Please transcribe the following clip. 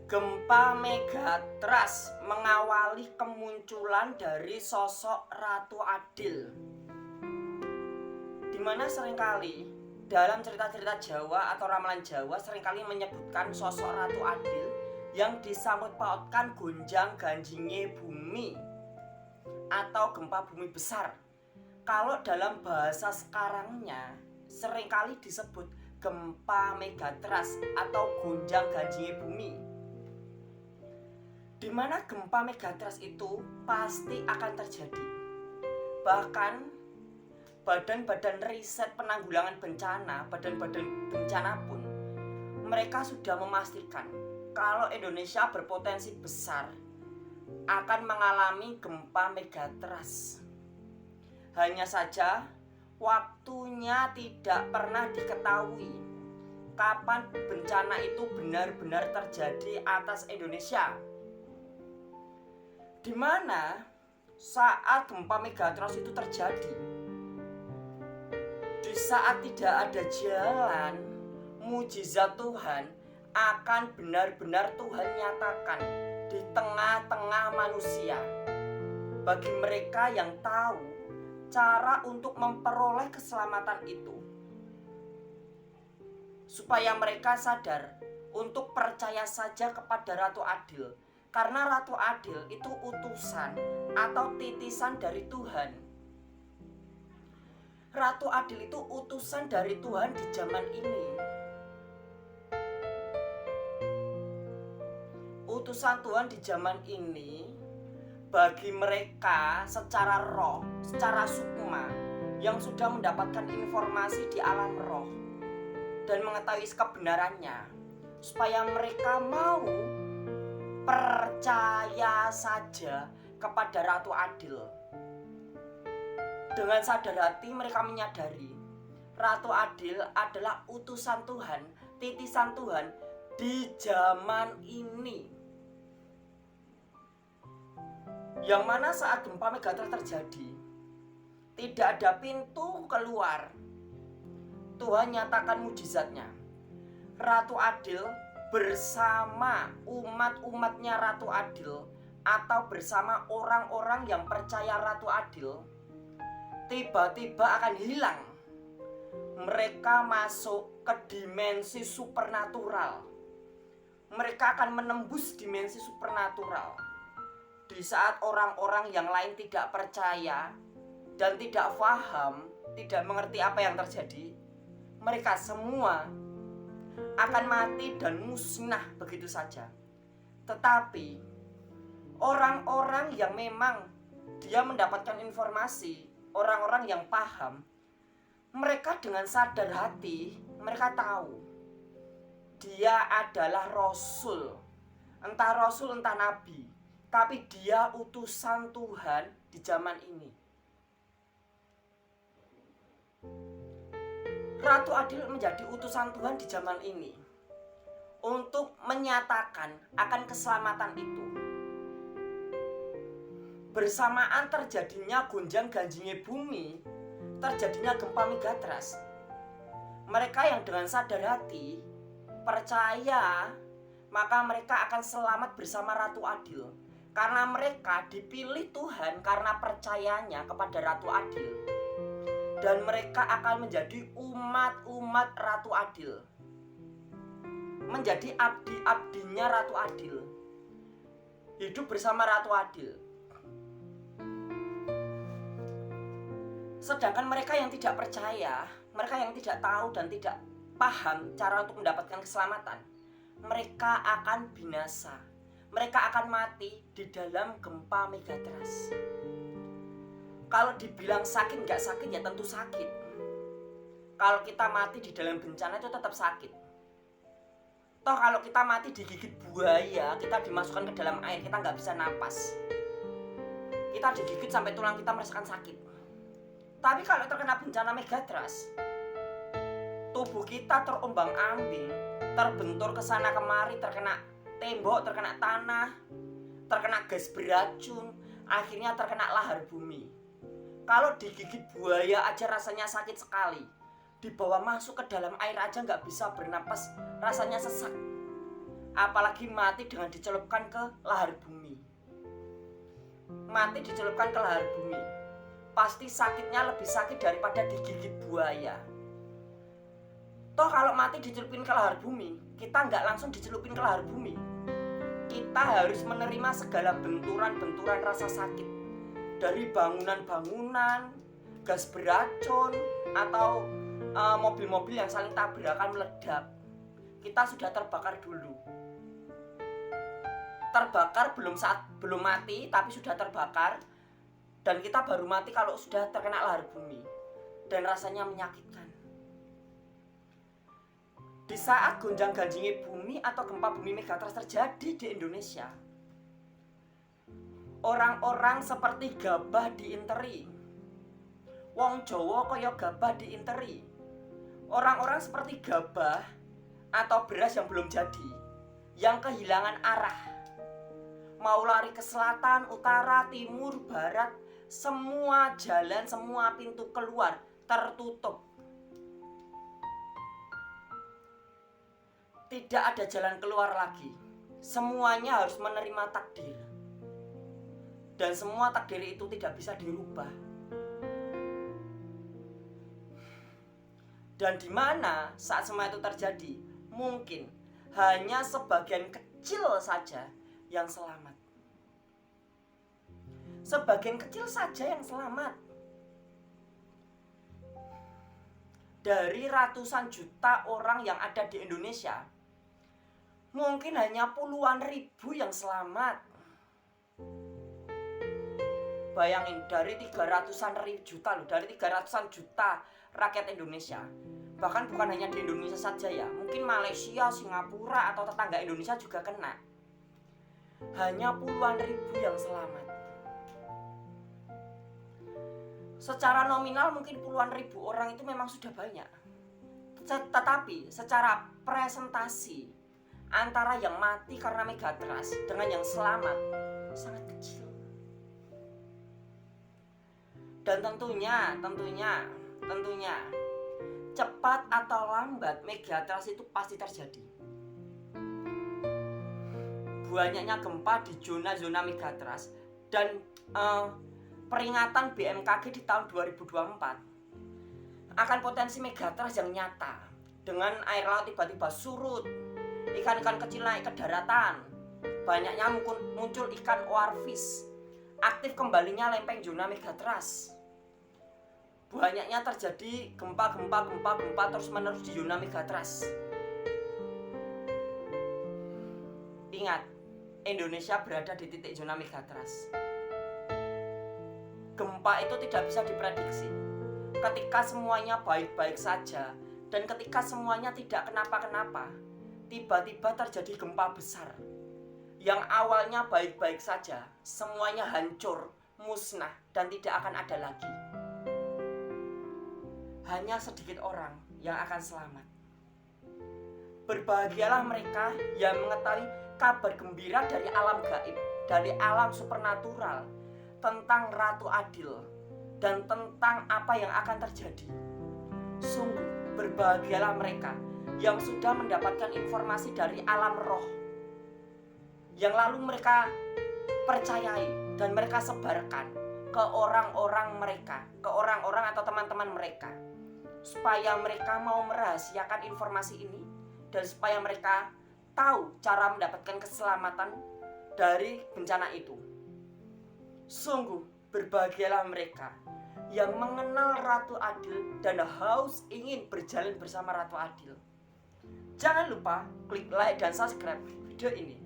Gempa Megatrust mengawali kemunculan dari sosok Ratu Adil, dimana seringkali dalam cerita-cerita Jawa atau ramalan Jawa seringkali menyebutkan sosok Ratu Adil yang disambut pautkan gonjang ganjingnya bumi atau gempa bumi besar. Kalau dalam bahasa sekarangnya seringkali disebut gempa Megatrust atau gonjang ganjingnya bumi, di mana gempa Megatrust itu pasti akan terjadi. Bahkan badan-badan riset penanggulangan bencana, badan-badan bencana pun mereka sudah memastikan kalau Indonesia berpotensi besar akan mengalami gempa Megatrust. Hanya saja waktunya tidak pernah diketahui kapan bencana itu benar-benar terjadi atas Indonesia, di mana saat gempa Megatrust itu terjadi, di saat tidak ada jalan, mujizat Tuhan akan benar-benar Tuhan nyatakan di tengah-tengah manusia bagi mereka yang tahu cara untuk memperoleh keselamatan itu, supaya mereka sadar untuk percaya saja kepada Ratu Adil, karena Ratu Adil itu utusan atau titisan dari Tuhan. Ratu Adil itu utusan dari Tuhan di zaman ini. Utusan Tuhan di zaman ini bagi mereka secara roh, secara sukma, yang sudah mendapatkan informasi di alam roh dan mengetahui kebenarannya, supaya mereka mau percaya saja kepada Ratu Adil. Dengan sadar hati mereka menyadari Ratu Adil adalah utusan Tuhan, titisan Tuhan di zaman ini. Yang mana saat gempa Megatrust terjadi, tidak ada pintu keluar. Tuhan nyatakan mujizatnya. Ratu Adil bersama umat-umatnya Ratu Adil atau bersama orang-orang yang percaya Ratu Adil tiba-tiba akan hilang. Mereka masuk ke dimensi supernatural. Mereka akan menembus dimensi supernatural. Di saat orang-orang yang lain tidak percaya dan tidak paham, tidak mengerti apa yang terjadi, mereka semua akan mati dan musnah begitu saja. Tetapi orang-orang yang memang dia mendapatkan informasi, orang-orang yang paham, mereka dengan sadar hati, mereka tahu dia adalah rasul, entah nabi, tapi dia utusan Tuhan di zaman ini. Ratu Adil menjadi utusan Tuhan di zaman ini untuk menyatakan akan keselamatan itu. Bersamaan terjadinya gonjang ganjingnya bumi, terjadinya gempa Megatrust, mereka yang dengan sadar hati percaya, maka mereka akan selamat bersama Ratu Adil. Karena mereka dipilih Tuhan karena percayanya kepada Ratu Adil. Dan mereka akan menjadi umat-umat Ratu Adil, menjadi abdi-abdinya Ratu Adil, hidup bersama Ratu Adil. Sedangkan mereka yang tidak percaya, mereka yang tidak tahu dan tidak paham cara untuk mendapatkan keselamatan, mereka akan binasa. Mereka akan mati di dalam gempa Megatrust. Kalau dibilang sakit nggak sakit, ya tentu sakit. Kalau kita mati di dalam bencana itu tetap sakit. Toh kalau kita mati digigit buaya, kita dimasukkan ke dalam air, kita nggak bisa napas. Kita digigit sampai tulang kita merasakan sakit. Tapi kalau terkena bencana Megatrust, tubuh kita terombang-ambing, terbentur ke sana kemari, terkena tembok, terkena tanah, terkena gas beracun, akhirnya terkena lahar bumi. Kalau digigit buaya aja rasanya sakit sekali. Dibawa masuk ke dalam air aja nggak bisa bernapas, rasanya sesak. apalagi mati dengan dicelupkan ke lahar bumi. Mati dicelupkan ke lahar bumi, pasti sakitnya lebih sakit daripada digigit buaya. Toh kalau mati dicelupin ke lahar bumi, kita nggak langsung dicelupin ke lahar bumi. Kita harus menerima segala benturan-benturan rasa sakit dari bangunan-bangunan, gas beracun, atau mobil-mobil yang saling tabrakan meledak. Kita sudah terbakar dulu. Terbakar belum mati, tapi sudah terbakar. Dan kita baru mati kalau sudah terkena lahar bumi. Dan rasanya menyakitkan. Di saat gonjang-ganjingi bumi atau gempa bumi megatrust terjadi di Indonesia, orang-orang seperti gabah diinteri. Wong Jawa kaya gabah diinteri. Orang-orang seperti gabah atau beras yang belum jadi, yang kehilangan arah, mau lari ke selatan, utara, timur, barat, semua jalan, semua pintu keluar tertutup. Tidak ada jalan keluar lagi. Semuanya harus menerima takdir. Dan semua takdir itu tidak bisa dirubah. Dan di mana saat semua itu terjadi, mungkin hanya sebagian kecil saja yang selamat. Sebagian kecil saja yang selamat. Dari ratusan juta orang yang ada di Indonesia, mungkin hanya puluhan ribu yang selamat. Bayangin, dari 300-an juta loh, dari 300-an juta rakyat Indonesia. Bahkan bukan hanya di Indonesia saja ya, mungkin Malaysia, Singapura, atau tetangga Indonesia juga kena. Hanya puluhan ribu yang selamat. Secara nominal mungkin puluhan ribu orang itu memang sudah banyak. Tetapi secara presentasi, antara yang mati karena megatrust dengan yang selamat sangat kecil. Dan tentunya cepat atau lambat megatrust itu pasti terjadi. Banyaknya gempa di zona-zona megatrust dan peringatan BMKG di tahun 2024 akan potensi megatrust yang nyata, dengan air laut tiba-tiba surut, ikan-ikan kecil naik ke daratan, banyaknya muncul ikan oarfish, aktif kembalinya lempeng zona megatrust, banyaknya terjadi gempa terus menerus di zona megatrust. Ingat, Indonesia berada di titik zona megatrust. Gempa itu tidak bisa diprediksi. Ketika semuanya baik-baik saja dan ketika semuanya tidak kenapa-kenapa, tiba-tiba terjadi gempa besar. Yang awalnya baik-baik saja, semuanya hancur, musnah, dan tidak akan ada lagi. Hanya sedikit orang yang akan selamat. Berbahagialah mereka yang mengetahui kabar gembira dari alam gaib, dari alam supernatural, tentang Ratu Adil dan tentang apa yang akan terjadi. Sungguh berbahagialah mereka yang sudah mendapatkan informasi dari alam roh, yang lalu mereka percayai dan mereka sebarkan ke orang-orang mereka, ke orang-orang atau teman-teman mereka, supaya mereka mau merahasiakan informasi ini dan supaya mereka tahu cara mendapatkan keselamatan dari bencana itu. Sungguh berbahagialah mereka yang mengenal Ratu Adil dan haus ingin berjalan bersama Ratu Adil. Jangan lupa klik like dan subscribe video ini.